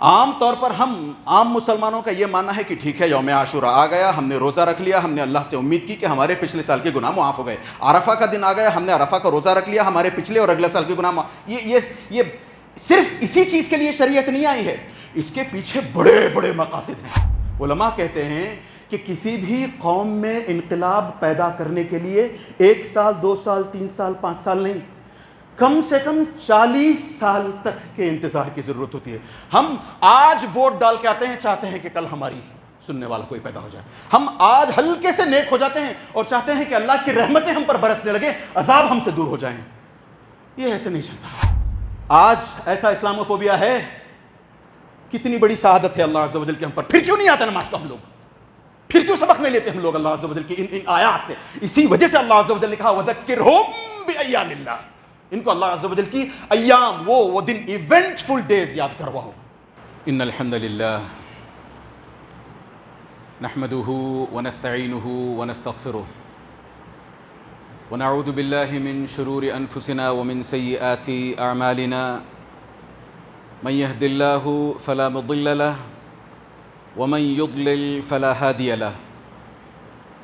عام طور پر ہم عام مسلمانوں کا یہ ماننا ہے کہ ٹھیک ہے یوم عاشورہ آ گیا، ہم نے روزہ رکھ لیا، ہم نے اللہ سے امید کی کہ ہمارے پچھلے سال کے گناہ معاف ہو گئے۔ عرفہ کا دن آ گیا، ہم نے عرفہ کا روزہ رکھ لیا، ہمارے پچھلے اور اگلے سال کے گناہ معاف۔ یہ صرف اسی چیز کے لیے شریعت نہیں آئی ہے، اس کے پیچھے بڑے بڑے مقاصد ہیں۔ علماء کہتے ہیں کہ کسی بھی قوم میں انقلاب پیدا کرنے کے لیے 1 سال 2 سال 3 سال 5 سال نہیں، کم سے کم 40 سال تک کے انتظار کی ضرورت ہوتی ہے۔ ہم آج ووٹ ڈال کے آتے ہیں، چاہتے ہیں کہ کل ہماری سننے والا کوئی پیدا ہو جائے۔ ہم آج ہلکے سے نیک ہو جاتے ہیں اور چاہتے ہیں کہ اللہ کی رحمتیں ہم پر برسنے لگے، عذاب ہم سے دور ہو جائیں۔ یہ ایسے نہیں چلتا۔ آج ایسا اسلاموفوبیا ہے، کتنی بڑی سعادت ہے اللہ عز و جل کے ہم پر، پھر کیوں نہیں آتا نماز کو ہم لوگ؟ پھر کیوں سبق نہیں لیتے ہم لوگ اللہ عز و جل کی ان آیات سے؟ اسی وجہ سے اللہ عز و جل نے کہا وَذَكِّرْهُمْ بِأَيَّامِ اللَّهِ، ان کو اللہ عز و جل کی ایام، وہ دن، ایونٹفل ڈیز یاد کرواؤ۔ ان الحمد للہ نحمده ونستعینه ونستغفره ونعوذ باللہ من شرور انفسنا ومن سیئات اعمالنا، من يهد الله فلا مضل له ومن يضلل فلا هادي له،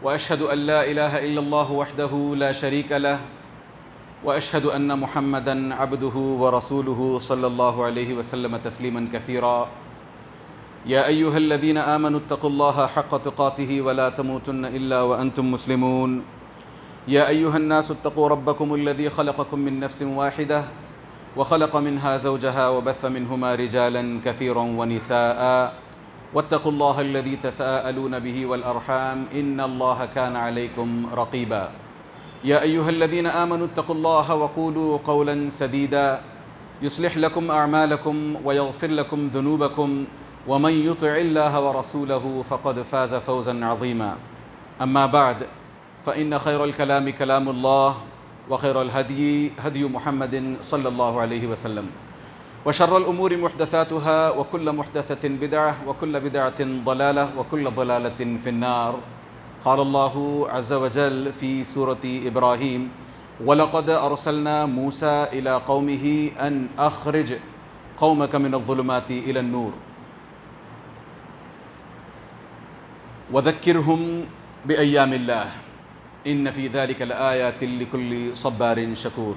واشهد ان لا اله الا الله وحده لا شريك له، واشهد ان محمدا عبده ورسوله صلى الله عليه وسلم تسليما كثيرا۔ يا ايها الذين امنوا اتقوا الله حق تقاته ولا تموتن الا وانتم مسلمون۔ يا ايها الناس اتقوا ربكم الذي خلقكم من نفس واحدة وخلق منها زوجها وبث منهما رجالا كثيرا ونساء، واتقوا الله الذي تساءلون به والأرحام إن الله كان عليكم رقيبا۔ يا أيها الذين آمنوا اتقوا الله وقولوا قولا سديدا يصلح لكم أعمالكم ويغفر لكم ذنوبكم ومن يطع الله ورسوله فقد فاز فوزا عظيما۔ أما بعد فإن خير الكلام كلام الله وخير الهدي هدي محمد صلى الله عليه وسلم، وشر الأمور محدثاتها وكل محدثة بدعة وكل بدعة ضلالة وكل ضلالة في النار۔ قال الله عز وجل في سورة إبراهيم وَلَقَدْ أَرْسَلْنَا مُوسَى إِلَى قَوْمِهِ أَنْ أَخْرِجْ قَوْمَكَ مِنَ الظُّلُمَاتِ إِلَى النُّورِ وَذَكِّرْهُمْ بِأَيَّامِ اللَّهِ إِنَّ فِي ذَلِكَ لَآيَاتٍ لِكُلِّ صَبَّارٍ شَكُورٍ۔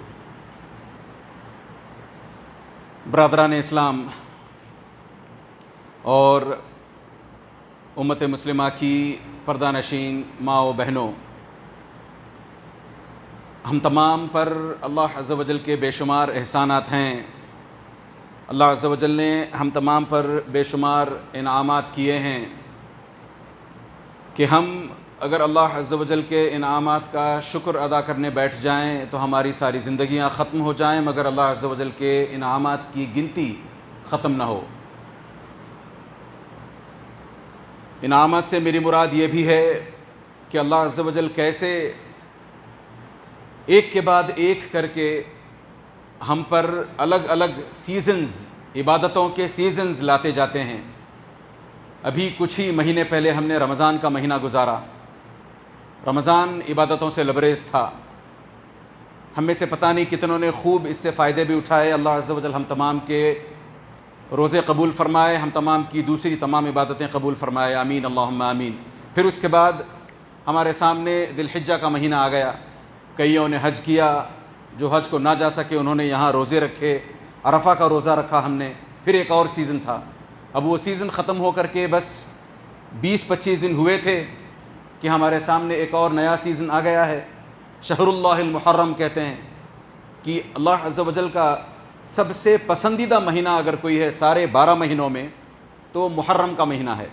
برادران اسلام اور امت مسلمہ کی پردہ نشین ماں و بہنوں، ہم تمام پر اللہ عز و جل کے بے شمار احسانات ہیں۔ اللہ عز و جل نے ہم تمام پر بے شمار انعامات کیے ہیں کہ ہم اگر اللہ عز و جل کے انعامات کا شکر ادا کرنے بیٹھ جائیں تو ہماری ساری زندگیاں ختم ہو جائیں، مگر اللہ عز و جل کے انعامات کی گنتی ختم نہ ہو۔ انعامات سے میری مراد یہ بھی ہے کہ اللہ عز و جل کیسے ایک کے بعد ایک کر کے ہم پر الگ الگ سیزنز، عبادتوں کے سیزنز لاتے جاتے ہیں۔ ابھی کچھ ہی مہینے پہلے ہم نے رمضان کا مہینہ گزارا۔ رمضان عبادتوں سے لبریز تھا۔ ہم میں سے پتہ نہیں کتنوں نے خوب اس سے فائدے بھی اٹھائے۔ اللہ عز و جل ہم تمام کے روزے قبول فرمائے، ہم تمام کی دوسری تمام عبادتیں قبول فرمائے، آمین اللہم آمین۔ پھر اس کے بعد ہمارے سامنے ذی الحجہ کا مہینہ آ گیا۔ کئیوں نے حج کیا، جو حج کو نہ جا سکے انہوں نے یہاں روزے رکھے، عرفہ کا روزہ رکھا ہم نے۔ پھر ایک اور سیزن تھا، اب وہ سیزن ختم ہو کر کے بس 20-25 دن ہوئے تھے کہ ہمارے سامنے ایک اور نیا سیزن آ گیا ہے۔ شہر اللہ المحرم کہتے ہیں کہ اللہ عز و جل کا سب سے پسندیدہ مہینہ اگر کوئی ہے سارے 12 مہینوں میں تو محرم کا مہینہ ہے،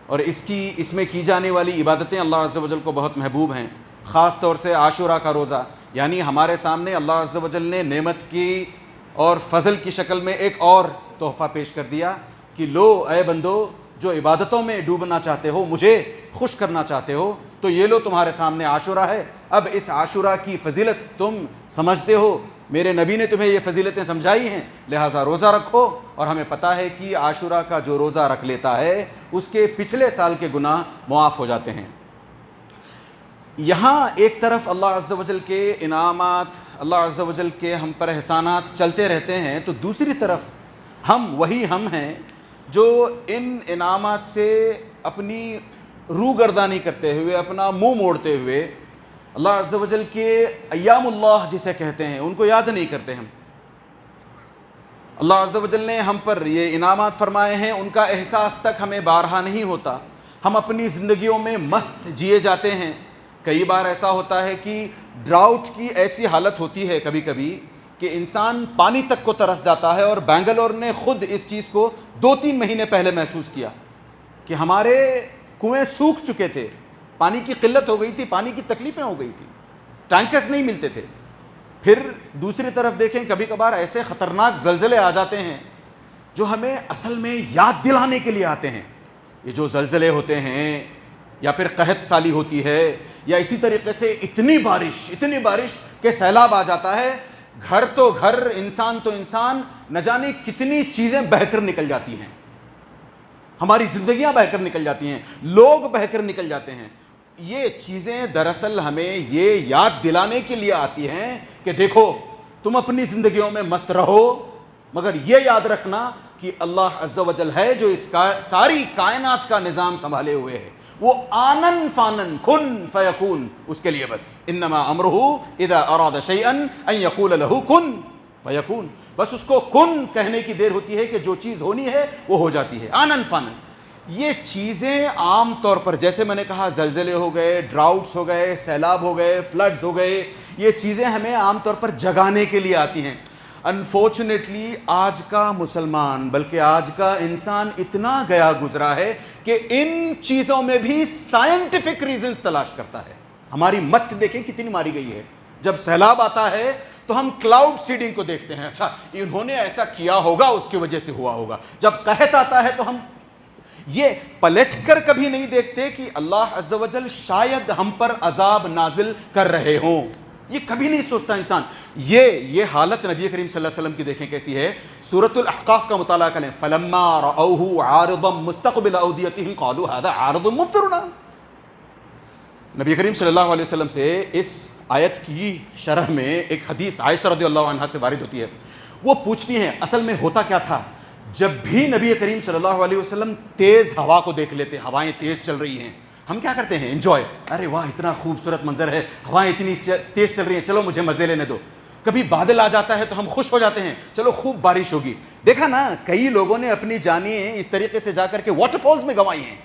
اور اس میں کی جانے والی عبادتیں اللہ عز و جل کو بہت محبوب ہیں، خاص طور سے عاشورہ کا روزہ۔ یعنی ہمارے سامنے اللہ عز و جل نے نعمت کی اور فضل کی شکل میں ایک اور تحفہ پیش کر دیا کہ لو اے بندو، جو عبادتوں میں ڈوبنا چاہتے ہو، مجھے خوش کرنا چاہتے ہو، تو یہ لو تمہارے سامنے عاشورہ ہے۔ اب اس عاشورہ کی فضیلت تم سمجھتے ہو، میرے نبی نے تمہیں یہ فضیلتیں سمجھائی ہیں، لہٰذا روزہ رکھو۔ اور ہمیں پتہ ہے کہ عاشورہ کا جو روزہ رکھ لیتا ہے اس کے پچھلے سال کے گناہ معاف ہو جاتے ہیں۔ یہاں ایک طرف اللہ عز و جل کے انعامات، اللہ عز و جل کے ہم پر احسانات چلتے رہتے ہیں، تو دوسری طرف ہم وہی ہم ہیں جو ان انعامات سے اپنی روگردانی کرتے ہوئے، اپنا منہ موڑتے ہوئے اللہ عز و جل کے ایام اللہ جسے کہتے ہیں ان کو یاد نہیں کرتے. ہم اللہ عز و جل نے ہم پر یہ انعامات فرمائے ہیں، ان کا احساس تک ہمیں بارہا نہیں ہوتا. ہم اپنی زندگیوں میں مست جیے جاتے ہیں. کئی بار ایسا ہوتا ہے کہ ڈراؤٹ کی ایسی حالت ہوتی ہے کبھی کبھی کہ انسان پانی تک کو ترس جاتا ہے، اور بینگلور نے خود اس چیز کو 2-3 مہینے پہلے محسوس کیا کہ ہمارے کنویں سوکھ چکے تھے، پانی کی قلت ہو گئی تھی، پانی کی تکلیفیں ہو گئی تھی، ٹینکرز نہیں ملتے تھے. پھر دوسری طرف دیکھیں کبھی کبھار ایسے خطرناک زلزلے آ جاتے ہیں جو ہمیں اصل میں یاد دلانے کے لیے آتے ہیں. یہ جو زلزلے ہوتے ہیں یا پھر قحط سالی ہوتی ہے یا اسی طریقے سے اتنی بارش کہ سیلاب آ جاتا ہے، گھر تو گھر، انسان تو انسان، نہ جانے کتنی چیزیں بہہ کر نکل جاتی ہیں، ہماری زندگیاں بہہ کر نکل جاتی ہیں، لوگ بہہ کر نکل جاتے ہیں. یہ چیزیں دراصل ہمیں یہ یاد دلانے کے لیے آتی ہیں کہ دیکھو تم اپنی زندگیوں میں مست رہو، مگر یہ یاد رکھنا کہ اللہ عز و جل ہے جو اس کا ساری کائنات کا نظام سنبھالے ہوئے ہے. وہ آنن فانن کن فیکون، اس کے لیے بس انما امرہ اذا اراد شیئا ان یقول له کن فیکون، بس اس کو کن کہنے کی دیر ہوتی ہے کہ جو چیز ہونی ہے وہ ہو جاتی ہے. آنن فانن. یہ چیزیں عام طور پر جیسے میں نے کہا زلزلے ہو گئے، ڈراؤٹس ہو گئے، سیلاب ہو گئے، فلڈز ہو گئے، یہ چیزیں ہمیں عام طور پر جگانے کے لیے آتی ہیں. انفارچونیٹلی آج کا مسلمان بلکہ آج کا انسان اتنا گیا گزرا ہے کہ ان چیزوں میں بھی سائنٹیفک ریزنز تلاش کرتا ہے. ہماری مت دیکھیں کتنی ماری گئی ہے. جب سیلاب آتا ہے تو ہم کلاؤڈ سیڈنگ کو دیکھتے ہیں، اچھا انہوں نے ایسا کیا ہوگا اس کی وجہ سے ہوا ہوگا. جب قحط آتا ہے تو ہم یہ پلٹ کر کبھی نہیں دیکھتے کہ اللہ عز و جل شاید ہم پر عذاب نازل کر رہے ہوں. یہ کبھی نہیں سوچتا انسان. یہ حالت نبی کریم صلی اللہ علیہ وسلم کی دیکھیں کیسی ہے. سورۃ الاحقاف کا مطالعہ کریں. فلما رأوه عارضا مستقبل اودیتهم قالوا هذا عارض ممطرنا. نبی کریم صلی اللہ علیہ وسلم سے اس آیت کی شرح میں ایک حدیث عائشہ رضی اللہ عنہا سے وارد ہوتی ہے. وہ پوچھتی ہیں اصل میں ہوتا کیا تھا. جب بھی نبی کریم صلی اللہ علیہ وسلم تیز ہوا کو دیکھ لیتے، ہوائیں تیز چل رہی ہیں، ہم کیا کرتے ہیں؟ انجوائے. ارے واہ اتنا خوبصورت منظر ہے، ہوائیں اتنی تیز چل رہی ہیں، چلو مجھے مزے لینے دو. کبھی بادل آ جاتا ہے تو ہم خوش ہو جاتے ہیں، چلو خوب بارش ہوگی. دیکھا نا کئی لوگوں نے اپنی جانیں اس طریقے سے جا کر کے واٹر فالز میں گنوائی ہیں.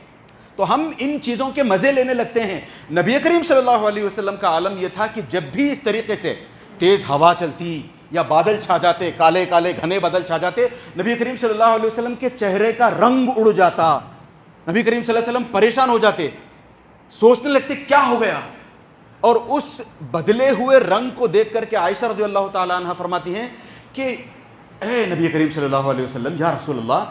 تو ہم ان چیزوں کے مزے لینے لگتے ہیں. نبی کریم صلی اللہ علیہ وسلم کا عالم یہ تھا کہ جب بھی اس طریقے سے تیز ہوا چلتی یا بادل چھا جاتے، کالے کالے گھنے بادل چھا جاتے، نبی کریم صلی اللہ علیہ وسلم کے چہرے کا رنگ اڑ جاتا. نبی کریم صلی اللہ علیہ وسلم پریشان ہو جاتے، سوچنے لگتے کیا ہو گیا. اور اس بدلے ہوئے رنگ کو دیکھ کر کے عائشہ رضی اللہ تعالیٰ عنہ فرماتی ہیں کہ اے نبی کریم صلی اللہ علیہ وسلم، یا رسول اللہ،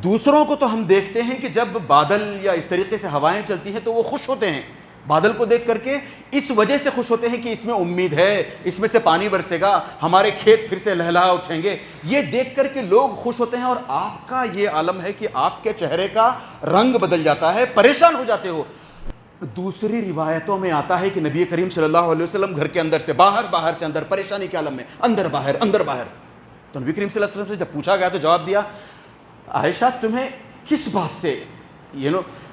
دوسروں کو تو ہم دیکھتے ہیں کہ جب بادل یا اس طریقے سے ہوائیں چلتی ہیں تو وہ خوش ہوتے ہیں، بادل کو دیکھ کر کے اس وجہ سے خوش ہوتے ہیں کہ اس میں امید ہے، اس میں سے پانی برسے گا، ہمارے کھیت پھر سے لہلہا اٹھیں گے. یہ دیکھ کر کے لوگ خوش ہوتے ہیں، اور آپ کا یہ عالم ہے کہ آپ کے چہرے کا رنگ بدل جاتا ہے، پریشان ہو جاتے ہو. دوسری روایتوں میں آتا ہے کہ نبی کریم صلی اللہ علیہ وسلم گھر کے اندر سے باہر، باہر سے اندر، پریشانی کے عالم میں، اندر باہر اندر باہر. تو نبی کریم صلی اللہ علیہ وسلم سے جب پوچھا گیا تو جواب دیا، عائشہ تمہیں کس بات سے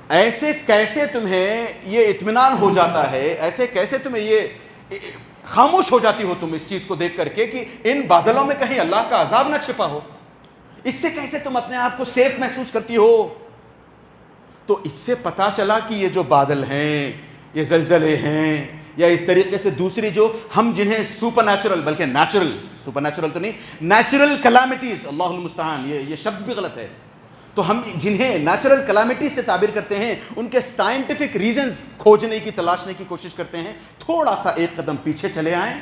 ایسے کیسے تمہیں یہ اطمینان ہو جاتا ہے، ایسے کیسے تمہیں یہ خاموش ہو جاتی ہو تم اس چیز کو دیکھ کر کے کہ ان بادلوں میں کہیں اللہ کا عذاب نہ چھپا ہو، اس سے کیسے تم اپنے آپ کو سیف محسوس کرتی ہو. تو اس سے پتا چلا کہ یہ جو بادل ہیں، یہ زلزلے ہیں، یا اس طریقے سے دوسری جو ہم جنہیں سپر نیچرل، بلکہ نیچرل، سپر نیچرل تو نہیں، نیچرل کلامٹیز، اللہ المستعان، یہ شبد بھی غلط ہے. تو ہم جنہیں نیچرل کلامٹی سے تعبیر کرتے ہیں ان کے سائنٹیفک ریزنز کھوجنے کی، تلاشنے کی کوشش کرتے ہیں. تھوڑا سا ایک قدم پیچھے چلے آئیں،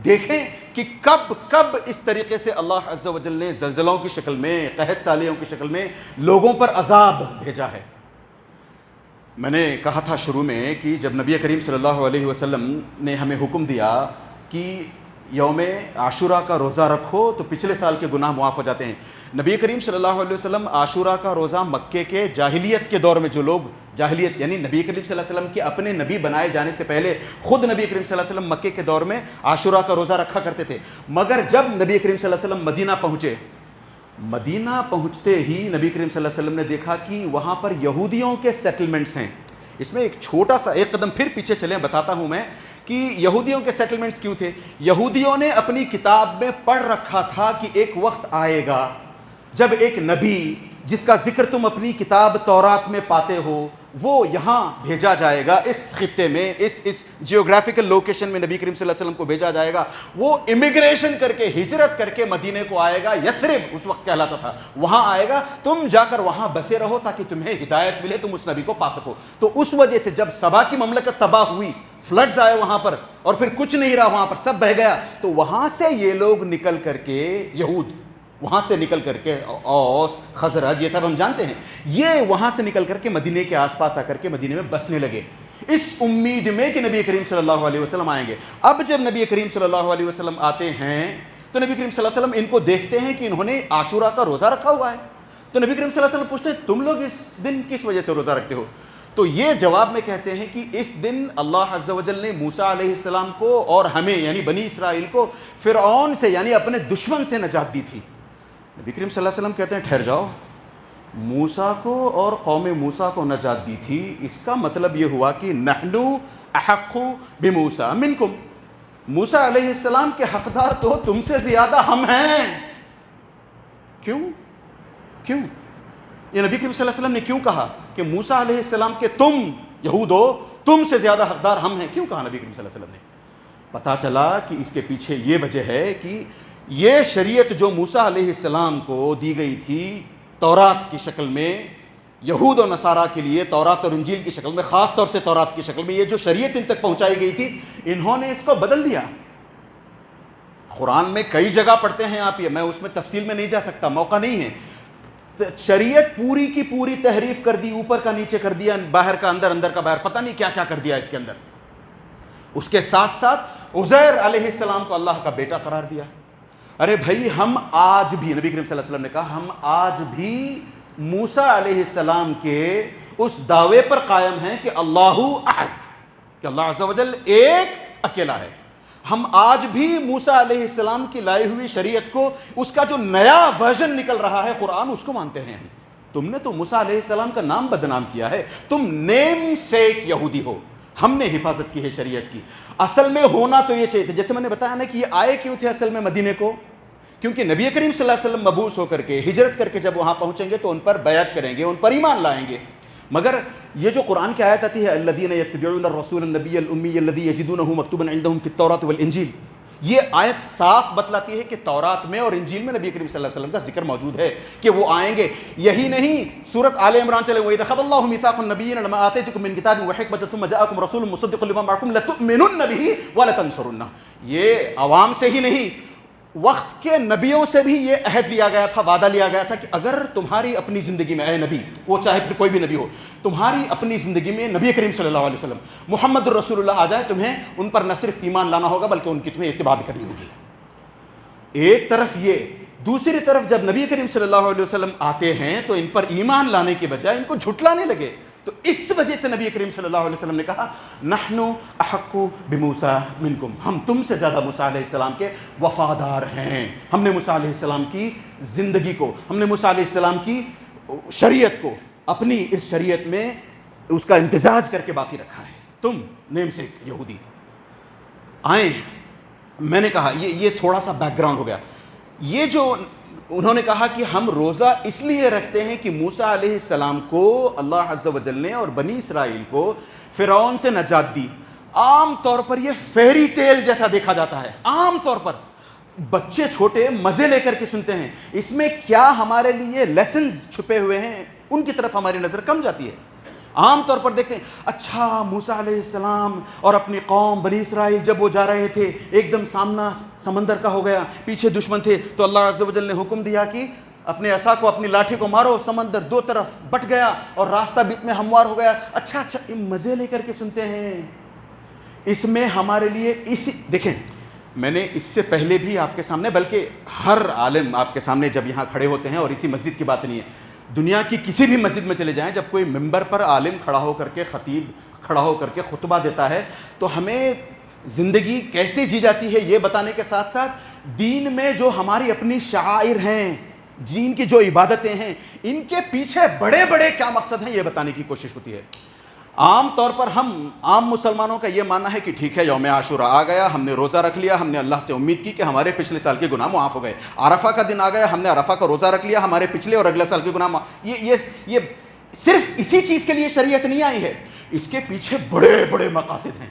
دیکھیں کہ کب اس طریقے سے اللہ عز و جل نے زلزلوں کی شکل میں، قحط سالیوں کی شکل میں لوگوں پر عذاب بھیجا ہے. میں نے کہا تھا شروع میں کہ جب نبی کریم صلی اللہ علیہ وسلم نے ہمیں حکم دیا کہ یوم عاشورہ کا روزہ رکھو تو پچھلے سال کے گناہ معاف ہو جاتے ہیں. نبی کریم صلی اللہ علیہ وسلم عاشورہ کا روزہ مکے کے جاہلیت کے دور میں، جو لوگ جاہلیت یعنی نبی کریم صلی اللہ علیہ وسلم کے اپنے نبی بنائے جانے سے پہلے خود نبی کریم صلی اللہ علیہ وسلم مکے کے دور میں عاشورہ کا روزہ رکھا کرتے تھے. مگر جب نبی کریم صلی اللہ علیہ وسلم مدینہ پہنچے، مدینہ پہنچتے ہی نبی کریم صلی اللہ علیہ وسلم نے دیکھا کہ وہاں پر یہودیوں کے سیٹلمنٹس ہیں. اس میں ایک چھوٹا سا ایک قدم پھر پیچھے چلیں, بتاتا ہوں میں کہ یہودیوں کے سیٹلمنٹس کیوں تھے. یہودیوں نے اپنی کتاب میں پڑھ رکھا تھا کہ ایک وقت آئے گا جب ایک نبی جس کا ذکر تم اپنی کتاب تورات میں پاتے ہو وہ یہاں بھیجا جائے گا, اس خطے میں, اس جیوگرافیکل لوکیشن میں نبی کریم صلی اللہ علیہ وسلم کو بھیجا جائے گا. وہ امیگریشن کر کے, ہجرت کر کے مدینے کو آئے گا. یثرب اس وقت کہلاتا تھا, وہاں آئے گا, تم جا کر وہاں بسے رہو تاکہ تمہیں ہدایت ملے, تم اس نبی کو پا سکو. تو اس وجہ سے جب سبا کی مملکت تباہ ہوئی, فلڈز آئے وہاں پر اور پھر کچھ نہیں رہا وہاں پر, سب بہہ گیا, تو وہاں سے یہ لوگ نکل کر کے, یہود وہاں سے نکل کر کے, اوس خزرج یہ سب ہم جانتے ہیں, یہ وہاں سے نکل کر کے مدینے کے آس پاس آ کر کے مدینے میں بسنے لگے اس امید میں کہ نبی کریم صلی اللہ علیہ وسلم آئیں گے. اب جب نبی کریم صلی اللہ علیہ وسلم آتے ہیں تو نبی کریم صلی اللہ علیہ وسلم ان کو دیکھتے ہیں کہ انہوں نے عاشورہ کا روزہ رکھا ہوا ہے. تو نبی کریم صلی اللہ علیہ وسلم پوچھتے ہیں تم لوگ اس دن کس وجہ سے روزہ رکھتے ہو؟ تو یہ جواب میں کہتے ہیں کہ اس دن اللہ عز و جل نے موسیٰ علیہ السلام کو اور ہمیں یعنی بنی اسرائیل کو فرعون سے یعنی اپنے دشمن سے نجات دی تھی. نبی کریم صلی اللہ علیہ وسلم کہتے ہیں ٹھہر جاؤ, موسیٰ کو اور قوم موسیٰ کو نجات دی تھی, اس کا مطلب یہ ہوا کہ نحن احق بموسیٰ منکم, موسیٰ علیہ السلام کے حقدار تو تم سے زیادہ ہم ہیں. کیوں یہ نبی کریم صلی اللہ علیہ وسلم نے کیوں کہا کہ موسیٰ علیہ السلام کے تم یہود ہو, تم سے زیادہ حقدار ہم ہیں؟ کیوں کہا نبی کریم صلی اللہ علیہ وسلم نے؟ پتہ چلا کہ اس کے پیچھے یہ وجہ ہے کہ یہ شریعت جو موسیٰ علیہ السلام کو دی گئی تھی تورات کی شکل میں, یہود و نصارہ کے لیے تورات اور انجیل کی شکل میں, خاص طور سے تورات کی شکل میں, یہ جو شریعت ان تک پہنچائی گئی تھی انہوں نے اس کو بدل دیا. قرآن میں کئی جگہ پڑھتے ہیں آپ, یہ میں اس میں تفصیل میں نہیں جا سکتا, موقع نہیں ہے. شریعت پوری کی پوری تحریف کر دی, اوپر کا نیچے کر دیا, باہر کا اندر, اندر کا باہر, پتہ نہیں کیا کیا کر دیا اس کے اندر. اس کے ساتھ ساتھ عزیر علیہ السلام کو اللہ کا بیٹا قرار دیا. ارے بھائی ہم آج بھی, نبی کریم صلی اللہ علیہ وسلم نے کہا, ہم آج بھی موسیٰ علیہ السلام کے اس دعوے پر قائم ہیں کہ اللہ احد, کہ اللہ عز و جل ایک اکیلا ہے. ہم آج بھی موسیٰ علیہ السلام کی لائی ہوئی شریعت کو, اس کا جو نیا ورژن نکل رہا ہے قرآن, اس کو مانتے ہیں. تم نے تو موسیٰ علیہ السلام کا نام بدنام کیا ہے, تم نیم سیک یہودی ہو. ہم نے حفاظت کی ہے شریعت کی. اصل میں ہونا تو یہ چاہیے تھا, جیسے میں نے بتایا نا کہ یہ آئے کیوں تھے اصل میں مدینے کو, کیونکہ نبی کریم صلی اللہ علیہ وسلم مبعوث ہو کر کے ہجرت کر کے جب وہاں پہنچیں گے تو ان پر بیعت کریں گے, ان پر ایمان لائیں گے. مگر یہ جو قرآن کی آیت آتی ہے الذین یتبعون الرسول النبی الامی الذی یجدونہ مکتوبا عندہم فی التوراۃ والانجیل, یہ آیت صاف بتلاتی ہے کہ تورات میں اور انجیل میں نبی کریم صلی اللہ علیہ وسلم کا ذکر موجود ہے کہ وہ آئیں گے. یہی نہیں, سورۃ آل عمران چلے, وَإِذْ أَخَذَ اللَّهُ مِيثَاقَ النَّبِيِّينَ لَمَا آتَيْتُكُم مِّن كِتَابٍ وَحِكْمَةٍ ثُمَّ جَاءَكُمْ رَسُولٌ مُصَدِّقٌ لِّمَا مَعَكُمْ لَتُؤْمِنُنَّ بِهِ وَلَتَنصُرُنَّهُ. یہ عوام سے ہی نہیں, وقت کے نبیوں سے بھی یہ عہد لیا گیا تھا, وعدہ لیا گیا تھا کہ اگر تمہاری اپنی زندگی میں, اے نبی, وہ چاہے پھر کوئی بھی نبی ہو, تمہاری اپنی زندگی میں نبی کریم صلی اللہ علیہ وسلم محمد الرسول اللہ آ جائے, تمہیں ان پر نہ صرف ایمان لانا ہوگا بلکہ ان کی تمہیں اتباع بھی کرنی ہوگی. ایک طرف یہ, دوسری طرف جب نبی کریم صلی اللہ علیہ وسلم آتے ہیں تو ان پر ایمان لانے کے بجائے ان کو جھٹلانے لگے. تو اس وجہ سے نبی کریم صلی اللہ علیہ وسلم نے کہا نحن احق بموسیٰ منکم, ہم تم سے زیادہ موسیٰ علیہ السلام کے وفادار ہیں. ہم نے موسیٰ علیہ السلام کی زندگی کو, ہم نے موسیٰ علیہ السلام کی شریعت کو اپنی اس شریعت میں اس کا امتزاج کر کے باقی رکھا ہے. تم نیم سے یہودی آئیں. میں نے کہا یہ تھوڑا سا بیک گراؤنڈ ہو گیا. یہ جو انہوں نے کہا کہ ہم روزہ اس لیے رکھتے ہیں کہ موسیٰ علیہ السلام کو اللہ عز و جل نے اور بنی اسرائیل کو فرعون سے نجات دی. عام طور پر یہ فیری ٹیل جیسا دیکھا جاتا ہے, عام طور پر بچے چھوٹے مزے لے کر کے سنتے ہیں. اس میں کیا ہمارے لیے لیسنز چھپے ہوئے ہیں ان کی طرف ہماری نظر کم جاتی ہے. عام طور پر دیکھتے ہیں اچھا موسیٰ علیہ السلام اور اپنی قوم بنی اسرائیل جب وہ جا رہے تھے, ایک دم سامنا سمندر کا ہو گیا, پیچھے دشمن تھے, تو اللہ عز و جل نے حکم دیا کہ اپنے عصا کو, اپنی لاٹھی کو مارو, سمندر دو طرف بٹ گیا اور راستہ بیچ میں ہموار ہو گیا. اچھا مزے لے کر کے سنتے ہیں. اس میں ہمارے لیے دیکھیں, میں نے اس سے پہلے بھی آپ کے سامنے, بلکہ ہر عالم آپ کے سامنے جب یہاں کھڑے ہوتے ہیں, اور اسی مسجد کی بات نہیں ہے, دنیا کی کسی بھی مسجد میں چلے جائیں, جب کوئی ممبر پر عالم کھڑا ہو کر کے, خطیب کھڑا ہو کر کے خطبہ دیتا ہے, تو ہمیں زندگی کیسے جی جاتی ہے یہ بتانے کے ساتھ ساتھ دین میں جو ہماری اپنی شعائر ہیں, دین کی جو عبادتیں ہیں ان کے پیچھے بڑے بڑے کیا مقصد ہیں یہ بتانے کی کوشش ہوتی ہے۔ عام طور پر ہم عام مسلمانوں کا یہ ماننا ہے کہ ٹھیک ہے یوم عاشورہ آ گیا، ہم نے روزہ رکھ لیا، ہم نے اللہ سے امید کی کہ ہمارے پچھلے سال کے گناہ معاف ہو گئے۔ عرفہ کا دن آ گیا، ہم نے عرفہ کا روزہ رکھ لیا، ہمارے پچھلے اور اگلے سال کے گناہ معاف۔ یہ صرف اسی چیز کے لیے شریعت نہیں آئی ہے، اس کے پیچھے بڑے بڑے مقاصد ہیں۔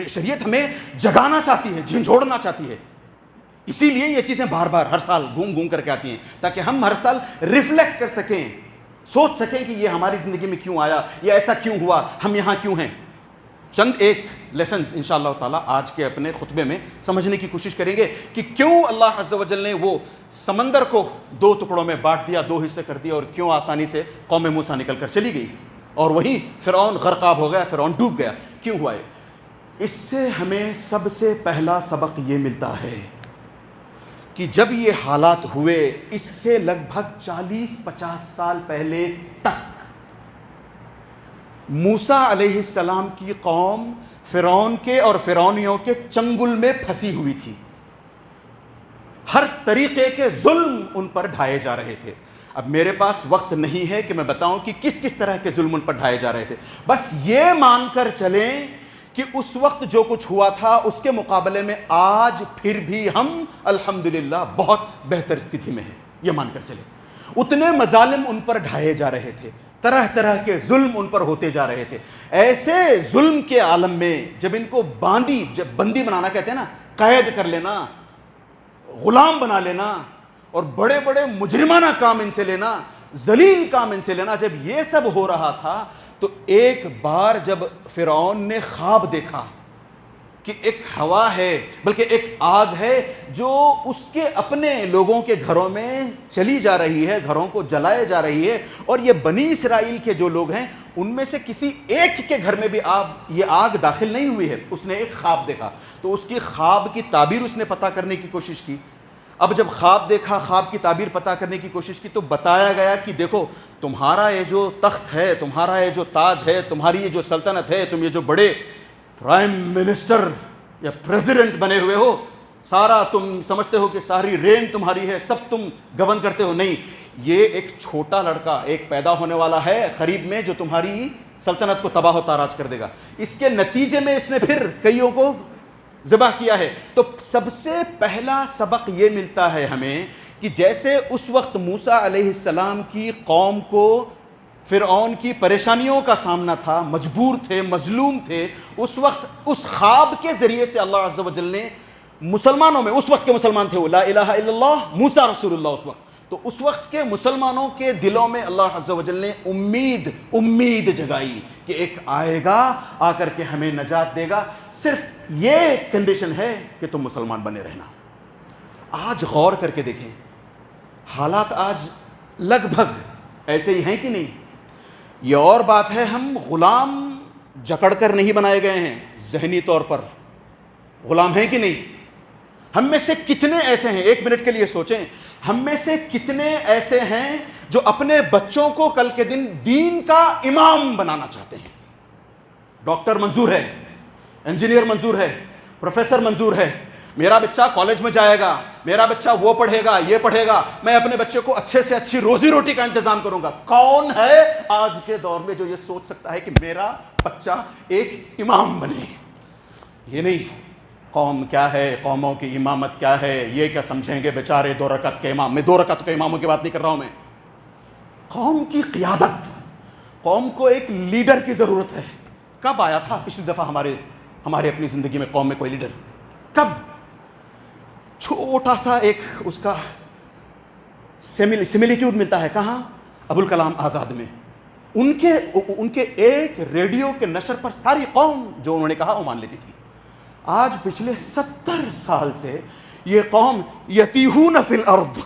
شریعت ہمیں جگانا چاہتی ہے، جھنجھوڑنا چاہتی ہے، اسی لیے یہ چیزیں بار بار ہر سال گھوم گھوم کر کے آتی ہیں، تاکہ ہم ہر سال ریفلیکٹ کر سکیں، سوچ سکیں کہ یہ ہماری زندگی میں کیوں آیا، یہ ایسا کیوں ہوا، ہم یہاں کیوں ہیں۔ چند ایک لیسنز انشاءاللہ تعالیٰ آج کے اپنے خطبے میں سمجھنے کی کوشش کریں گے کہ کیوں اللہ عز و جل نے وہ سمندر کو 2 ٹکڑوں میں بانٹ دیا، 2 حصے کر دیا، اور کیوں آسانی سے قوم موسیٰ نکل کر چلی گئی، اور وہیں فرعون غرقاب ہو گیا، فرعون ڈوب گیا، کیوں ہوا ہے؟ اس سے ہمیں سب سے پہلا سبق یہ ملتا ہے کہ جب یہ حالات ہوئے، اس سے لگ بھگ 40-50 سال پہلے تک موسیٰ علیہ السلام کی قوم فرعون کے اور فرعونیوں کے چنگل میں پھنسی ہوئی تھی، ہر طریقے کے ظلم ان پر ڈھائے جا رہے تھے۔ اب میرے پاس وقت نہیں ہے کہ میں بتاؤں کہ کس کس طرح کے ظلم ان پر ڈھائے جا رہے تھے، بس یہ مان کر چلیں کہ اس وقت جو کچھ ہوا تھا اس کے مقابلے میں آج پھر بھی ہم الحمدللہ بہت بہتر استھتی میں ہیں، یہ مان کر چلیں۔ اتنے مظالم ان پر ڈھائے جا رہے تھے، طرح طرح کے ظلم ان پر ہوتے جا رہے تھے۔ ایسے ظلم کے عالم میں جب ان کو جب بندی بنانا کہتے ہیں نا، قید کر لینا، غلام بنا لینا، اور بڑے بڑے مجرمانہ کام ان سے لینا، ذلیل کام ان سے لینا، جب یہ سب ہو رہا تھا تو ایک بار جب فرعون نے خواب دیکھا کہ ایک ہوا ہے، بلکہ ایک آگ ہے جو اس کے اپنے لوگوں کے گھروں میں چلی جا رہی ہے، گھروں کو جلائے جا رہی ہے، اور یہ بنی اسرائیل کے جو لوگ ہیں ان میں سے کسی ایک کے گھر میں بھی یہ آگ داخل نہیں ہوئی ہے۔ اس نے ایک خواب دیکھا تو اس کی خواب کی تعبیر اس نے پتہ کرنے کی کوشش کی۔ اب جب خواب دیکھا، خواب کی تعبیر پتہ کرنے کی کوشش کی، تو بتایا گیا کہ دیکھو تمہارا یہ جو تخت ہے، تمہارا یہ جو تاج ہے، تمہاری یہ جو سلطنت ہے، تم یہ جو بڑے پرائم منسٹر یا پریزیڈنٹ بنے ہوئے ہو، سارا تم سمجھتے ہو کہ ساری رین تمہاری ہے، سب تم گورن کرتے ہو، نہیں، یہ ایک چھوٹا لڑکا، ایک پیدا ہونے والا ہے قریب میں جو تمہاری سلطنت کو تباہ و تاراج کر دے گا۔ اس کے نتیجے میں اس نے پھر کئیوں کو ذبح کیا ہے۔ تو سب سے پہلا سبق یہ ملتا ہے ہمیں کہ جیسے اس وقت موسیٰ علیہ السلام کی قوم کو فرعون کی پریشانیوں کا سامنا تھا، مجبور تھے، مظلوم تھے، اس وقت اس خواب کے ذریعے سے اللہ عز و جل نے مسلمانوں میں، اس وقت کے مسلمان تھے وہ لا الہ الا اللہ موسیٰ رسول اللہ، اس وقت تو اس وقت کے مسلمانوں کے دلوں میں اللہ عز و جل نے امید جگائی کہ ایک آئے گا، آ کر کے ہمیں نجات دے گا، صرف یہ کنڈیشن ہے کہ تم مسلمان بنے رہنا۔ آج غور کر کے دیکھیں، حالات آج لگ بھگ ایسے ہی ہیں کہ نہیں؟ یہ اور بات ہے ہم غلام جکڑ کر نہیں بنائے گئے ہیں، ذہنی طور پر غلام ہیں کہ نہیں؟ ہم میں سے کتنے ایسے ہیں، 1 منٹ کے لیے سوچیں، ہم میں سے کتنے ایسے ہیں جو اپنے بچوں کو کل کے دن دین کا امام بنانا چاہتے ہیں؟ ڈاکٹر منظور ہے، انجینئر منظور ہے، پروفیسر منظور ہے، میرا بچہ کالج میں جائے گا، میرا بچہ وہ پڑھے گا، یہ پڑھے گا، میں اپنے بچے کو اچھے سے اچھی روزی روٹی کا انتظام کروں گا۔ کون ہے آج کے دور میں جو یہ سوچ سکتا ہے کہ میرا بچہ ایک امام بنے؟ یہ نہیں، قوم کیا ہے، قوموں کی امامت کیا ہے، یہ کیا سمجھیں گے بیچارے 2 رکعت کے امام۔ میں 2 رکعت کے اماموں کی بات نہیں کر رہا ہوں، میں قوم کی قیادت، قوم کو ایک لیڈر کی ضرورت ہے۔ کب آیا تھا پچھلی دفعہ ہمارے اپنی زندگی میں قوم میں کوئی لیڈر؟ کب؟ چھوٹا سا ایک اس کا سیملیٹیوڈ ملتا ہے، کہاں؟ ابوالکلام آزاد میں۔ ان کے ایک ریڈیو کے نشر پر ساری قوم جو انہوں نے کہا وہ مان لیتی تھی۔ آج پچھلے 70 سال سے یہ قوم یتیہون فی الارض۔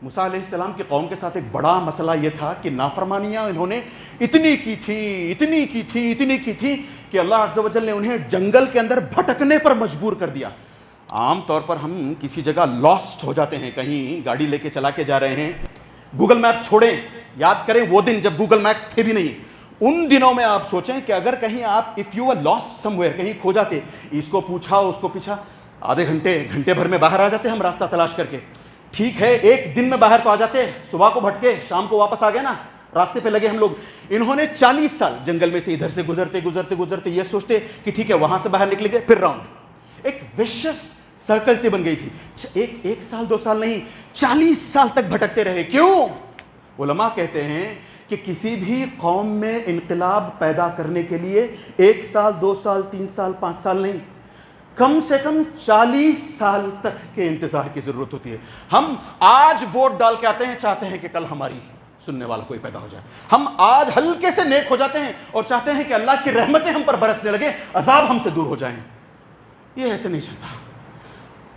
موسیٰ علیہ السلام کی قوم کے ساتھ ایک بڑا مسئلہ یہ تھا کہ نافرمانیاں انہوں نے اتنی کی تھی کہ اللہ عز و جل نے انہیں جنگل کے اندر بھٹکنے پر مجبور کر دیا۔ عام طور پر ہم کسی جگہ لاسٹ ہو جاتے ہیں، کہیں گاڑی لے کے چلا کے جا رہے ہیں، گوگل میپس چھوڑیں، یاد کریں وہ دن جب گوگل میپس تھے بھی نہیں، ان دنوں میں آپ سوچیں کہ اگر کہیں آپ if you are lost somewhere, کہیں کھو جاتے، اس کو پوچھا اس کو پیچھا، آدھے گھنٹے بھر میں باہر آ جاتے ہم راستہ تلاش کر کے۔ ٹھیک ہے ایک دن میں باہر تو آ جاتے، صبح کو بھٹکے شام کو واپس آ گئے نا، راستے پہ لگے ہم لوگ. انہوں نے 40 سال جنگل میں سے ادھر سے گزرتے گزرتے گزرتے یہ سوچتے کہ ٹھیک ہے وہاں سے باہر نکلے گئے، پھر راؤنڈ. ایک ویشس سرکل سے بن گئی تھی. ایک سال 2 سال نہیں، 40 سال تک بھٹکتے رہے. کیوں؟ علماء کہتے ہیں کہ کسی بھی قوم میں انقلاب پیدا کرنے کے لیے 1 سال 2 سال 3 سال 5 سال نہیں، کم سے کم 40 سال تک کے انتظار کی ضرورت ہوتی ہے. ہم آج ووٹ ڈال کے آتے ہیں، چاہتے ہیں کہ کل ہماری سننے والا کوئی پیدا ہو جائے. ہم آج ہلکے سے نیک ہو جاتے ہیں اور چاہتے ہیں کہ اللہ کی رحمتیں ہم پر برسنے لگے، عذاب ہم سے دور ہو جائیں. یہ ایسے نہیں چلتا.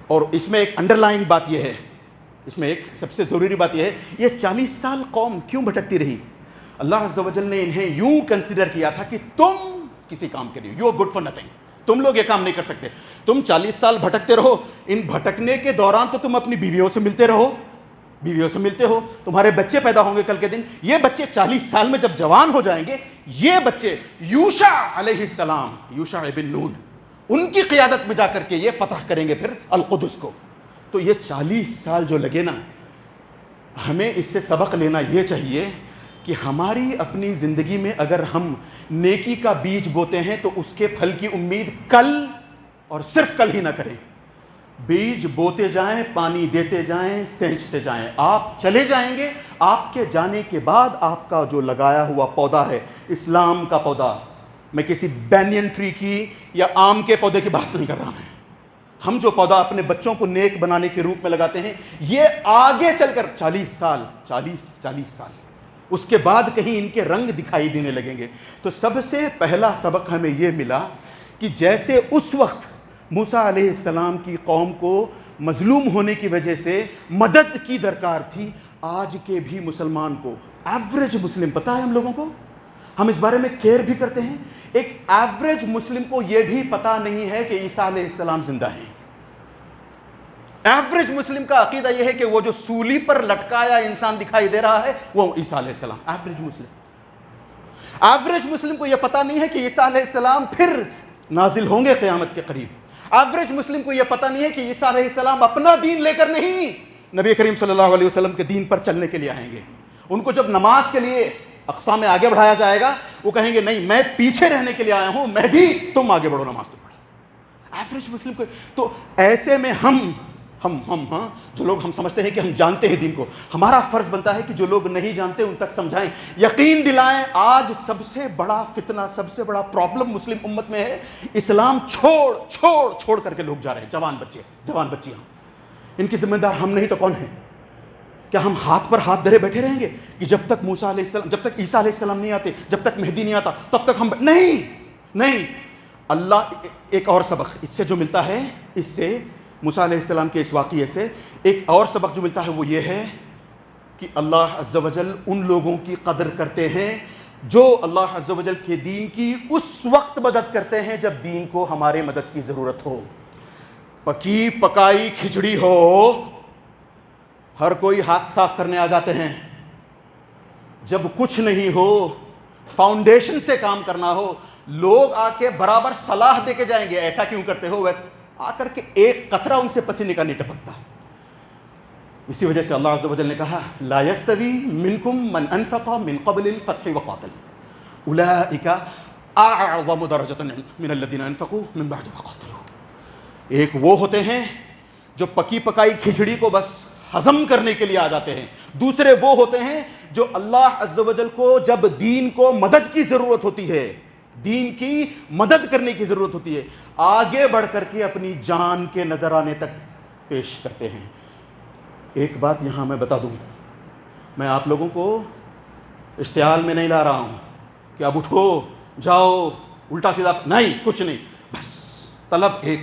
اور اس میں ایک انڈر لائن بات یہ ہے، اس میں ایک سب سے ضروری بات یہ ہے، یہ 40 سال قوم کیوں بھٹکتی رہی؟ اللہ عز و جل نے انہیں یوں کنسیڈر کیا تھا کہ تم کسی کام کے لیے، you are good for nothing, تم لوگ یہ کام نہیں کر سکتے. تم 40 سال بھٹکتے رہو، ان بھٹکنے کے دوران تو تم اپنی بیویوں سے ملتے رہو، بیویوں سے ملتے ہو، تمہارے بچے پیدا ہوں گے کل کے دن. یہ بچے 40 سال میں جب جوان ہو جائیں گے، یہ بچے یوشع علیہ السلام، یوشع ابن نون، ان کی قیادت میں جا کر کے یہ فتح کریں گے پھر القدس کو. تو یہ 40 سال جو لگے نا، ہمیں اس سے سبق لینا یہ چاہیے کہ ہماری اپنی زندگی میں اگر ہم نیکی کا بیج بوتے ہیں تو اس کے پھل کی امید کل اور صرف کل ہی نہ کریں. بیج بوتے جائیں، پانی دیتے جائیں، سینچتے جائیں. آپ چلے جائیں گے، آپ کے جانے کے بعد آپ کا جو لگایا ہوا پودا ہے، اسلام کا پودا، میں کسی بینین ٹری کی یا آم کے پودے کی بات نہیں کر رہا ہوں. ہم جو پودا اپنے بچوں کو نیک بنانے کے روپ میں لگاتے ہیں، یہ آگے چل کر 40 سال اس کے بعد کہیں ان کے رنگ دکھائی دینے لگیں گے. تو سب سے پہلا سبق ہمیں یہ ملا کہ جیسے اس وقت موسیٰ علیہ السلام کی قوم کو مظلوم ہونے کی وجہ سے مدد کی درکار تھی، آج کے بھی مسلمان کو، ایوریج مسلم، پتہ ہے ہم لوگوں کو، ہم اس بارے میں کیئر بھی کرتے ہیں، ایک ایوریج مسلم کو یہ بھی پتہ نہیں ہے کہ عیسیٰ علیہ السلام زندہ ہیں. ایوریج مسلم کا عقیدہ یہ ہے کہ وہ جو سولی پر لٹکایا انسان دکھائی دے رہا ہے وہ عیسیٰ علیہ السلام. ایوریج مسلم کو یہ پتہ نہیں ہے کہ عیسیٰ علیہ السلام پھر نازل ہوں گے قیامت کے قریب. ایوریج مسلم کو یہ پتہ نہیں ہے کہ عیسیٰ علیہ السلام اپنا دین لے کر نہیں، نبی کریم صلی اللہ علیہ وسلم کے دین پر چلنے کے لیے آئیں گے. ان کو جب نماز کے لیے اقصا میں آگے بڑھایا جائے گا، وہ کہیں گے نہیں، میں پیچھے رہنے کے لیے آیا ہوں، میں بھی، تم آگے بڑھو، نماز تو پڑھو. ایوریج مسلم کو تو ایسے میں ہم جو لوگ ہم سمجھتے ہیں کہ ہم جانتے ہیں دین کو، ہمارا فرض بنتا ہے کہ جو لوگ نہیں جانتے ان تک سمجھائیں، یقین دلائیں. آج سب سے بڑا فتنہ، سب سے بڑا پرابلم مسلم امت میں ہے، اسلام چھوڑ کر کے لوگ جا رہے ہیں، جوان بچیاں. ان کی ذمہ دار ہم نہیں تو کون ہیں؟ کیا ہم ہاتھ پر ہاتھ دھرے بیٹھے رہیں گے کہ جب تک موسیٰ علیہ السلام، جب تک عیسیٰ علیہ السلام نہیں آتے، جب تک مہدی نہیں آتا تب تک ہم نہیں. اللہ ایک اور سبق اس سے جو ملتا ہے، اس سے موسیٰ علیہ السلام کے اس واقعے سے ایک اور سبق جو ملتا ہے وہ یہ ہے کہ اللہ عز و جل ان لوگوں کی قدر کرتے ہیں جو اللہ عز و جل کے دین کی اس وقت مدد کرتے ہیں جب دین کو ہمارے مدد کی ضرورت ہو. پکی پکائی کھچڑی ہو، ہر کوئی ہاتھ صاف کرنے آ جاتے ہیں. جب کچھ نہیں ہو، فاؤنڈیشن سے کام کرنا ہو، لوگ آ کے برابر صلاح دے کے جائیں گے، ایسا کیوں کرتے ہو، ویسے آ کر کے ایک قطرہ ان سے پسینے کا نہیں ٹپکتا. اسی وجہ سے اللہ عز و جل نے کہا لا یستوی منکم من انفق من قبل الفتح وقاتل اولئک اعظم درجۃ من الذین انفقوا من بعد وقاتلوا. ایک وہ ہوتے ہیں جو پکی پکائی کھچڑی کو بس ہضم کرنے کے لیے آ جاتے ہیں، دوسرے وہ ہوتے ہیں جو اللہ عز و جل کو جب دین کو مدد کی ضرورت ہوتی ہے، دین کی مدد کرنے کی ضرورت ہوتی ہے، آگے بڑھ کر کے اپنی جان کے نظر آنے تک پیش کرتے ہیں. ایک بات یہاں میں بتا دوں، میں آپ لوگوں کو اشتعال میں نہیں لا رہا ہوں کہ اب اٹھو جاؤ الٹا سیدھا، نہیں، کچھ نہیں، بس طلب ایک.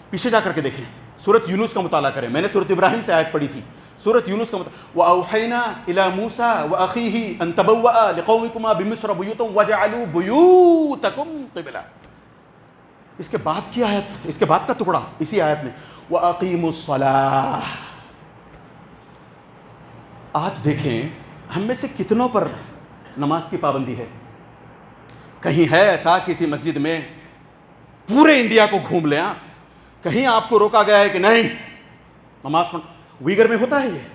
پیچھے جا کر کے دیکھیں، سورۃ یونس کا مطالعہ کریں. میں نے سورۃ ابراہیم سے آیت پڑھی تھی، سورۃ یونس کا وَأَوْحَيْنَا إِلَى مُوسَىٰ وَأَخِيهِ أَن تَبَوَّآ لِقَوْمِكُمَا بِمِصْرَ بُيُوتًا وَاجْعَلُوا بُيُوتَكُمْ قِبْلَةً. اس کے بعد کی آیت، اس کے بعد کا ٹکڑا اسی آیت میں وَأَقِيمُوا الصَّلَاةَ. آج دیکھیں ہم میں سے کتنوں پر نماز کی پابندی ہے؟ کہیں ہے ایسا کسی مسجد میں؟ پورے انڈیا کو گھوم لیں، کہیں آپ کو روکا گیا ہے کہ نہیں نماز پڑھ. ویگر میں ہوتا ہے یہ,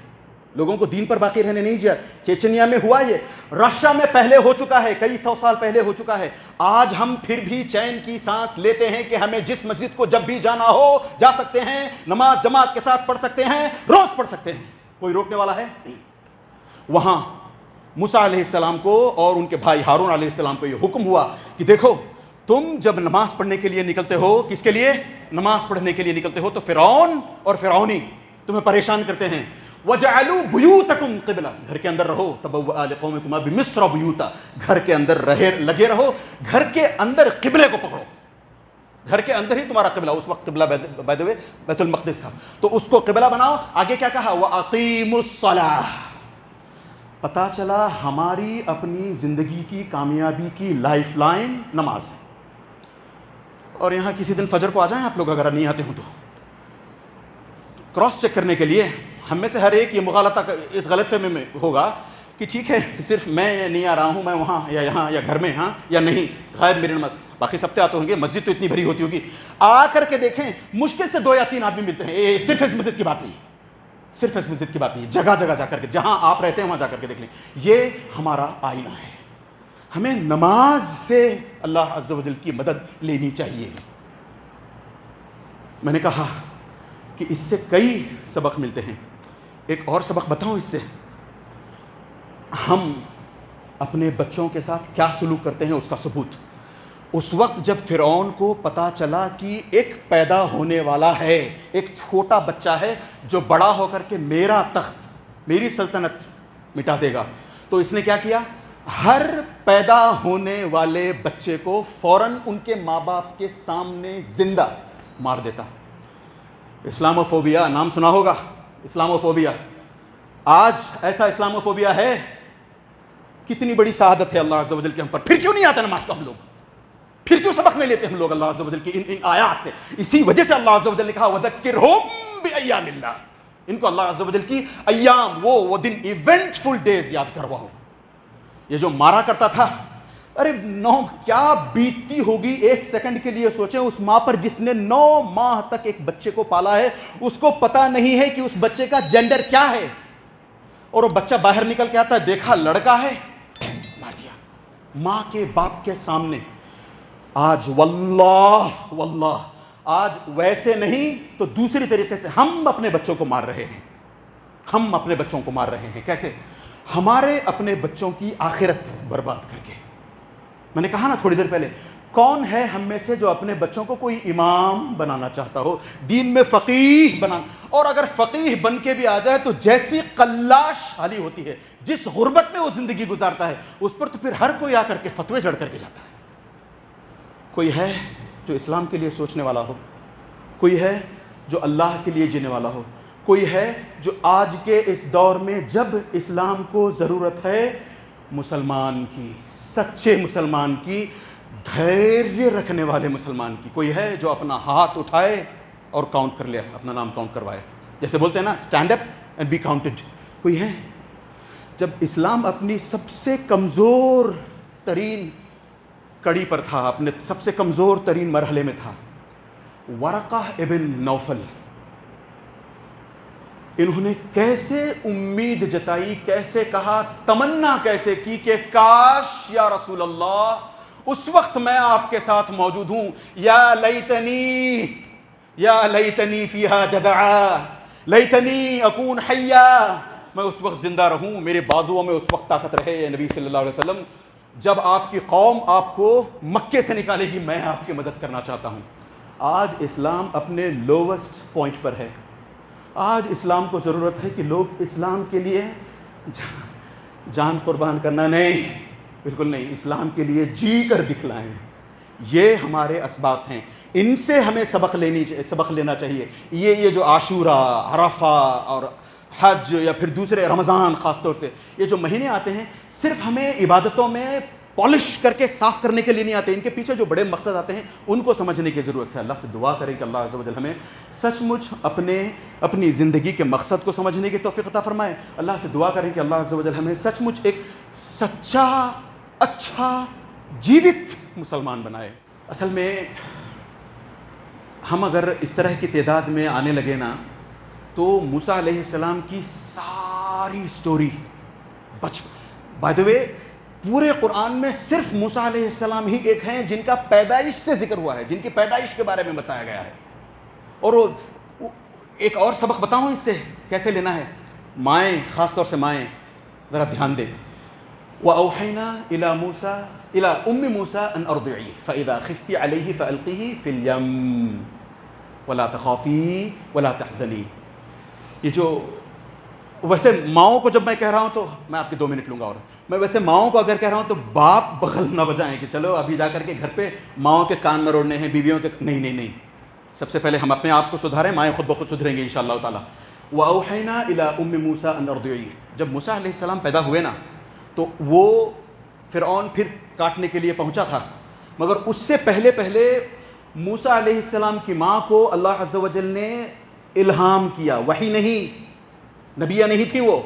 لوگوں کو دین پر باقی رہنے نہیں دیا. چیچنیا میں ہوا یہ, رشیا میں پہلے ہو چکا ہے, کئی 100 سال پہلے ہو چکا ہے. آج ہم پھر بھی چین کی سانس لیتے ہیں کہ ہمیں جس مسجد کو جب بھی جانا ہو جا سکتے ہیں, نماز جماعت کے ساتھ پڑھ سکتے ہیں, روز پڑھ سکتے ہیں, کوئی روکنے والا ہے نہیں. وہاں موسیٰ علیہ السلام کو اور ان کے بھائی ہارون علیہ السلام کو یہ حکم ہوا کہ دیکھو تم جب نماز پڑھنے کے لیے نکلتے ہو, کس کے لیے؟ نماز پڑھنے کے لیے نکلتے ہو, تو فرعون اور فرعونی تمہیں پریشان کرتے ہیں. وَجَعَلُوا بُيُوتَكُمْ قِبْلَةً, گھر کے اندر رہو. تَبَوَّأَ لِقَوْمِكُمْ بِمِصْرَ بُيُوتًا, گھر کے اندر لگے رہو, گھر کے اندر قبلے کو پکڑو. گھر کے اندر ہی تمہارا قبلہ, اس وقت قبلہ بائی دا وے بیت المقدس تھا, تو اس کو قبلہ بناؤ. آگے کیا کہا؟ وَأَقِیمُوا الصَّلَاةَ. پتا چلا ہماری اپنی زندگی کی کامیابی کی لائف لائن نماز ہے. اور یہاں کسی دن فجر کو آ جائیں آپ لوگ, اگر نہیں آتے ہوں تو کراس چیک کرنے کے لیے. ہم میں سے ہر ایک یہ مغالطہ اس غلط فہمی میں ہوگا کہ ٹھیک ہے صرف میں نہیں آ رہا ہوں, میں وہاں یا یہاں یا گھر میں, ہاں یا نہیں, غائب میری نماز. باقی سب آتے ہوں گے, مسجد تو اتنی بھری ہوتی ہوگی, آ کر کے دیکھیں مشکل سے 2 یا 3 آدمی ملتے ہیں. صرف اس مسجد کی بات نہیں, صرف اس مسجد کی بات نہیں, جگہ جگہ جا کر کے, جہاں آپ رہتے ہیں وہاں جا کر کے دیکھ لیں. یہ ہمارا آئینہ ہے. ہمیں نماز سے اللہ عز و جل کی مدد لینی چاہیے. میں نے کہا کہ اس سے کئی سبق ملتے ہیں. ایک اور سبق بتاؤں اس سے, ہم اپنے بچوں کے ساتھ کیا سلوک کرتے ہیں اس کا ثبوت. اس وقت جب فرعون کو پتا چلا کہ ایک پیدا ہونے والا ہے, ایک چھوٹا بچہ ہے جو بڑا ہو کر کے میرا تخت, میری سلطنت مٹا دے گا, تو اس نے کیا کیا؟ ہر پیدا ہونے والے بچے کو فوراً ان کے ماں باپ کے سامنے زندہ مار دیتا. اسلاموفوبیا نام سنا ہوگا, اسلاموفوبیا. آج ایسا اسلاموفوبیا ہے, کتنی بڑی سعادت ہے اللہ عز و جل کے ہم پر. پھر کیوں نہیں آتا نماز کو ہم لوگ, پھر کیوں سبق نہیں لیتے ہم لوگ اللہ عز و جل کی ان آیات سے؟ اسی وجہ سے اللہ عز و جل نے کہا وَذَكِّرْهُمْ بِأَيَّامِ اللَّهِ, ان کو اللہ عز و جل کی ایام, وہ دن, ایونٹفل ڈیز یاد کرواؤ. یہ جو مارا کرتا تھا, ارے کیا بیتتی ہوگی ایک سیکنڈ کے لیے سوچیں اس ماں پر جس نے 9 ماہ تک ایک بچے کو پالا ہے. اس کو پتا نہیں ہے کہ اس بچے کا جینڈر کیا ہے, اور وہ بچہ باہر نکل کے آتا ہے, دیکھا لڑکا ہے, مار دیا ماں کے باپ کے سامنے. آج واللہ آج ویسے نہیں تو دوسری طریقے سے ہم اپنے بچوں کو مار رہے ہیں. ہم اپنے بچوں کو مار رہے ہیں. کیسے؟ ہمارے اپنے بچوں کی آخرت برباد کر کے. میں نے کہا نا تھوڑی دیر پہلے, کون ہے ہم میں سے جو اپنے بچوں کو کوئی امام بنانا چاہتا ہو, دین میں فقیہ بنانا, اور اگر فقیہ بن کے بھی آ جائے تو جیسی قلاش حالی ہوتی ہے, جس غربت میں وہ زندگی گزارتا ہے, اس پر تو پھر ہر کوئی آ کر کے فتوے جڑ کر کے جاتا ہے. کوئی ہے جو اسلام کے لیے سوچنے والا ہو, کوئی ہے جو اللہ کے لیے جینے والا ہو, کوئی ہے جو آج کے اس دور میں جب اسلام کو ضرورت ہے مسلمان کی, سچے مسلمان کی, دھیریہ رکھنے والے مسلمان کی, کوئی ہے جو اپنا ہاتھ اٹھائے اور کاؤنٹ کر لے, اپنا نام کاؤنٹ کروائے, جیسے بولتے ہیں نا stand up and be counted. کوئی ہے؟ جب اسلام اپنی سب سے کمزور ترین کڑی پر تھا, اپنے سب سے کمزور ترین مرحلے میں تھا, ورقہ ابن نوفل, انہوں نے کیسے امید جتائی, کیسے کہا, تمنا کیسے کی کہ کاش یا رسول اللہ اس وقت میں آپ کے ساتھ موجود ہوں. یا لیتنی فیہا جدعا, لیتنی اکون حیا, میں اس وقت زندہ رہوں, میرے بازوؤں میں اس وقت طاقت رہے. یا نبی صلی اللہ علیہ وسلم, جب آپ کی قوم آپ کو مکے سے نکالے گی میں آپ کی مدد کرنا چاہتا ہوں. آج اسلام اپنے لووسٹ پوائنٹ پر ہے. آج اسلام کو ضرورت ہے کہ لوگ اسلام کے لیے جان قربان کرنا نہیں, بالکل نہیں, اسلام کے لیے جی کر دکھلائیں. یہ ہمارے اسباب ہیں, ان سے ہمیں سبق لینا چاہیے. یہ جو عاشورہ, عرفہ اور حج یا پھر دوسرے رمضان, خاص طور سے یہ جو مہینے آتے ہیں, صرف ہمیں عبادتوں میں پالش کر کے صاف کرنے کے لیے نہیں آتے. ان کے پیچھے جو بڑے مقصد آتے ہیں ان کو سمجھنے کی ضرورت ہے. اللہ سے دعا کریں کہ اللہ عز و جل ہمیں سچ مچ اپنی زندگی کے مقصد کو سمجھنے کی توفیق عطا فرمائے. اللہ سے دعا کریں کہ اللہ عز و جل ہمیں سچ مچ ایک سچا, اچھا, جیوت مسلمان بنائے. اصل میں ہم اگر اس طرح کی تعداد میں آنے لگے نا تو موسیٰ علیہ السلام کی ساری سٹوری بائی دا وے پورے قرآن میں صرف موسیٰ علیہ السلام ہی ایک ہیں جن کا پیدائش سے ذکر ہوا ہے، جن کی پیدائش کے بارے میں بتایا گیا ہے. اور ایک اور سبق بتاؤں اس سے کیسے لینا ہے. مائیں، خاص طور سے مائیں ذرا دھیان دیں. وَأَوْحَيْنَا إِلَى مُوسَىٰ إِلَى أُمِّ مُوسَىٰ أَنْ أَرْضِعِيهِ فَإِذَا خِفْتِ عَلَيْهِ فَأَلْقِيهِ فِي الْيَمِّ وَلَا تَخَافِي وَلَا تَحْزَنِي. یہ جو ویسے ماؤں کو جب میں کہہ رہا ہوں تو میں آپ کے 2 منٹ لوں گا، اور میں ویسے ماؤں کو اگر کہہ رہا ہوں تو باپ بغل نہ بجائیں کہ چلو ابھی جا کر کے گھر پہ ماؤں کے کان مروڑنے ہیں، بیویوں کے نہیں. سب سے پہلے ہم اپنے آپ کو سدھاریں، مائیں خود بخود سدھریں گے انشاءاللہ تعالیٰ. وَأَوْحَيْنَا إِلَىٰ أُمِّ مُوسَىٰ أَنْ أَرْضِعِيهِ. جب موسیٰ علیہ السلام پیدا ہوئے نا تو وہ فرعون پھر کاٹنے کے لیے پہنچا تھا، مگر اس سے پہلے موسیٰ علیہ السلام کی ماں کو اللہ عز و جل نے الہام کیا. وحی نہیں، نبیہ نہیں تھی، وہ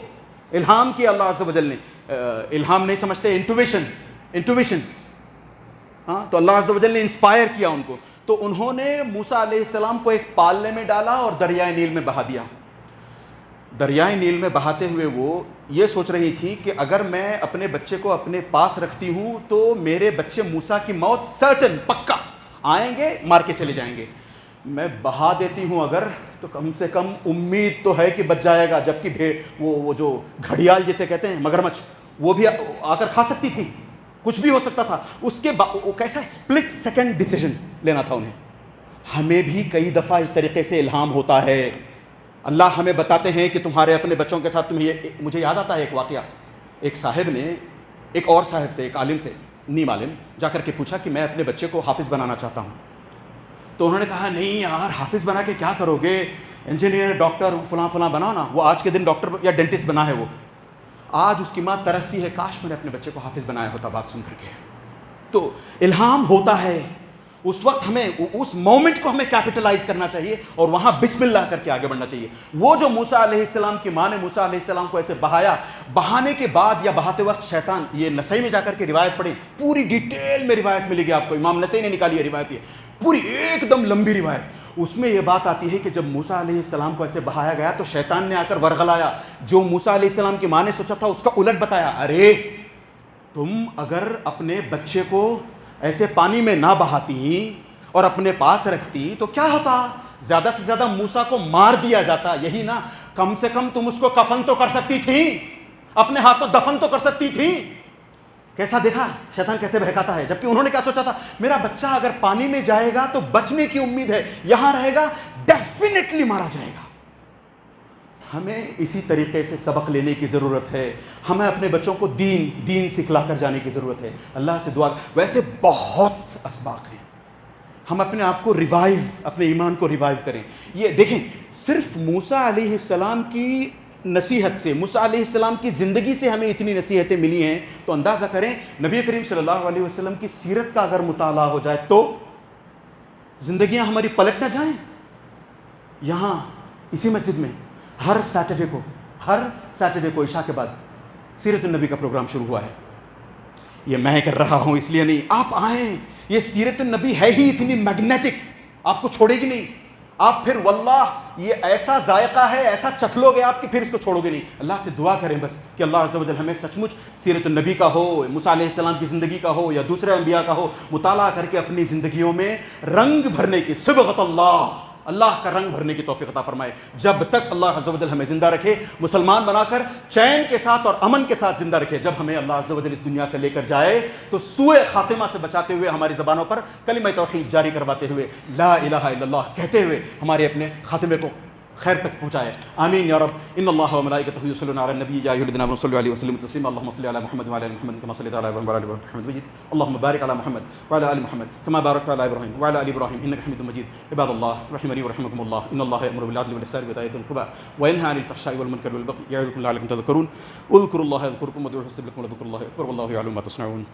الہام کیا اللہ عز و جل نے. الہام نہیں سمجھتے، انٹویشن. ہاں، تو اللہ عز و جل نے انسپائر کیا ان کو. تو انہوں نے موسیٰ علیہ السلام کو ایک پالنے میں ڈالا اور دریائے نیل میں بہا دیا. دریائے نیل میں بہاتے ہوئے وہ یہ سوچ رہی تھی کہ اگر میں اپنے بچے کو اپنے پاس رکھتی ہوں تو میرے بچے موسیٰ کی موت سرٹن، پکا آئیں گے، مار کے چلے جائیں گے. میں بہا دیتی ہوں اگر تو کم سے کم امید تو ہے کہ بچ جائے گا. جبکہ وہ جو گھڑیال جسے کہتے ہیں مگرمچھ، وہ بھی آ کر کھا سکتی تھی، کچھ بھی ہو سکتا تھا. اس کے کیسا اسپلٹ سیکنڈ ڈیسیژن لینا تھا انہیں. ہمیں بھی کئی دفعہ اس طریقے سے الہام ہوتا ہے. اللہ ہمیں بتاتے ہیں کہ تمہارے اپنے بچوں کے ساتھ مجھے یاد آتا ہے ایک واقعہ. ایک صاحب نے ایک اور صاحب سے، ایک عالم سے، نیم عالم، جا کر کے پوچھا کہ میں اپنے بچے کو حافظ بنانا چاہتا ہوں. تو انہوں نے کہا نہیں یار، حافظ بنا کے کیا کرو گے، انجینئر، ڈاکٹر، فلاں بناؤ نا. وہ آج کے دن ڈاکٹر یا ڈینٹسٹ بنا ہے. وہ آج اس کی ماں ترستی ہے کاش میں نے اپنے بچے کو حافظ بنایا ہوتا بات سن کر کے. تو الہام ہوتا ہے، اس وقت ہمیں اس مومنٹ کو ہمیں کیپٹلائز کرنا چاہیے اور وہاں بسم اللہ کر کے آگے بڑھنا چاہیے. وہ جو موسیٰ علیہ السلام کی ماں نے موسیٰ علیہ السلام کو ایسے بہایا، بہانے کے بعد یا بہاتے وقت شیطان، یہ نسائی میں جا کر کے روایت پڑھیں، پوری ڈیٹیل میں روایت ملے گی آپ کو. امام نسائی نے نکالی ہے روایت، یہ پوری ایک دم لمبی روایت. اس میں یہ بات آتی ہے کہ جب موسیٰ علیہ السلام کو ایسے بہایا گیا تو شیطان نے آ کر ورغلایا. جو موسیٰ علیہ السلام کی ماں نے سوچا تھا اس کا الٹ بتایا. ارے تم اگر اپنے بچے کو ایسے پانی میں نہ بہاتی اور اپنے پاس رکھتی تو کیا ہوتا، زیادہ سے زیادہ موسیٰ کو مار دیا جاتا. یہی نا، کم سے کم تم اس کو کفن تو کر سکتی تھی، اپنے ہاتھوں دفن تو کر سکتی تھی. کیسا دیکھا شیطان کیسے بہکاتا ہے. جبکہ انہوں نے کیا سوچا تھا، میرا بچہ اگر پانی میں جائے گا تو بچنے کی امید ہے، یہاں رہے گا ڈیفینیٹلی مارا جائے گا. ہمیں اسی طریقے سے سبق لینے کی ضرورت ہے. ہمیں اپنے بچوں کو دین سکھلا کر جانے کی ضرورت ہے. اللہ سے دعا، ویسے بہت اسباق ہیں، ہم اپنے آپ کو ریوائیو، اپنے ایمان کو ریوائیو کریں. یہ دیکھیں، صرف موسیٰ علیہ السلام کی نصیحت سے، موسیٰ علیہ السلام کی زندگی سے ہمیں اتنی نصیحتیں ملی ہیں تو اندازہ کریں نبی کریم صلی اللہ علیہ وسلم کی سیرت کا اگر مطالعہ ہو جائے تو زندگیاں ہماری پلٹ نہ جائیں. یہاں اسی مسجد میں ہر سیٹرڈے کو عشاء کے بعد سیرت النبی کا پروگرام شروع ہوا ہے. یہ میں کر رہا ہوں اس لیے نہیں، آپ آئیں. یہ سیرت النبی ہے ہی اتنی میگنیٹک، آپ کو چھوڑے گی نہیں. آپ پھر واللہ یہ ایسا ذائقہ ہے، ایسا چکھ لو گے آپ کہ پھر اس کو چھوڑو گے نہیں. اللہ سے دعا کریں بس کہ اللہ عز و جل ہمیں سچ مچ سیرت النبی کا ہو، موسیٰ علیہ السلام کی زندگی کا ہو یا دوسرے انبیاء کا ہو، مطالعہ کر کے اپنی زندگیوں میں رنگ بھرنے کی، صبغۃ اللہ کا رنگ بھرنے کی توفیق عطا فرمائے. جب تک اللہ عز و جل ہمیں زندہ رکھے، مسلمان بنا کر چین کے ساتھ اور امن کے ساتھ زندہ رکھے. جب ہمیں اللہ عز و جل اس دنیا سے لے کر جائے تو سوء خاتمہ سے بچاتے ہوئے، ہماری زبانوں پر کلمہ توحید جاری کرواتے ہوئے، لا الہ الا اللہ کہتے ہوئے ہمارے اپنے خاتمے کو خیر تک پہنچائے. آمین یا رب. ان اللہ و ملائکتہ یصلون علی النبی یا ایھا الذین آمنوا صلوا علیہ وسلموا تسلیما. اللهم صل علی محمد وعلی آل محمد كما صليت على ابراہیم وعلى آل ابراہیم انک حمید مجید. اللهم بارک علی محمد وعلى آل محمد كما باركت على ابراہیم وعلى آل ابراہیم انک حمید مجید. عباد اللہ رحمنی ورحمکم اللہ. ان اللہ یأمر بالعدل والإحسان وإیتاء ذی القربى وینہی عن الفحشاء والمنکر والبغی یعظکم لعلکم تذکرون. اذکروا اللہ یذکرکم وادعوہ یستجب لکم ولذکر اللہ اکبر واللہ یعلم ما تصنعون.